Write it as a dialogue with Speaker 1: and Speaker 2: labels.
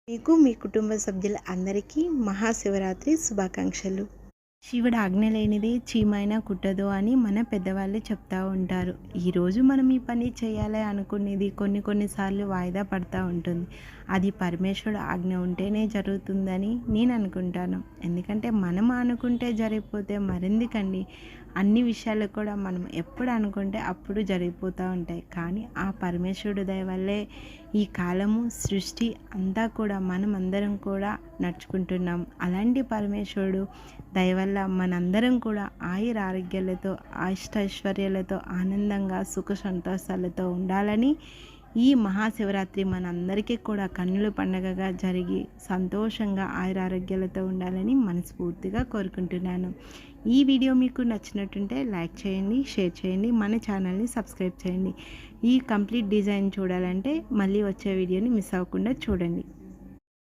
Speaker 1: మీకు మీ కుటుంబ సభ్యుల అందరికీ మహాశివరాత్రి శుభాకాంక్షలు. శివుడు ఆజ్ఞ లేనిదే చీమైనా కుట్టదు అని మన పెద్దవాళ్ళు చెప్తూ ఉంటారు. ఈరోజు మనం ఈ పని చేయాలి అనుకునేది కొన్నిసార్లు వాయిదా పడతా ఉంటుంది. అది పరమేశ్వరుడు ఆజ్ఞ ఉంటేనే జరుగుతుందని నేను అనుకుంటాను. ఎందుకంటే మనం అనుకుంటే జరిగిపోతే మరెందుకండి. అన్ని విషయాలు కూడా మనం ఎప్పుడు అనుకుంటే అప్పుడు జరిగిపోతూ ఉంటాయి. కానీ ఆ పరమేశ్వరుడు దయ వల్లే ఈ కాలము సృష్టి అంతా కూడా మనం అందరం కూడా నడుచుకుంటున్నాం. అలాంటి పరమేశ్వరుడు దయ వల్ల మనందరం కూడా ఆయుర ఆరోగ్యాలతో అష్టైశ్వర్యాలతో ఆనందంగా సుఖ సంతోషాలతో ఉండాలని ఈ మహాశివరాత్రి మనందరికీ కూడా కన్నుల పండగగా జరిగి సంతోషంగా ఆయురారోగ్యాలతో ఉండాలని మనస్ఫూర్తిగా కోరుకుంటున్నాను. ఈ వీడియో మీకు నచ్చినట్టుంటే లైక్ చేయండి, షేర్ చేయండి, మన ఛానల్ని సబ్స్క్రైబ్ చేయండి. ఈ కంప్లీట్ డిజైన్ చూడాలంటే మళ్ళీ వచ్చే వీడియోని మిస్ అవ్వకుండా చూడండి.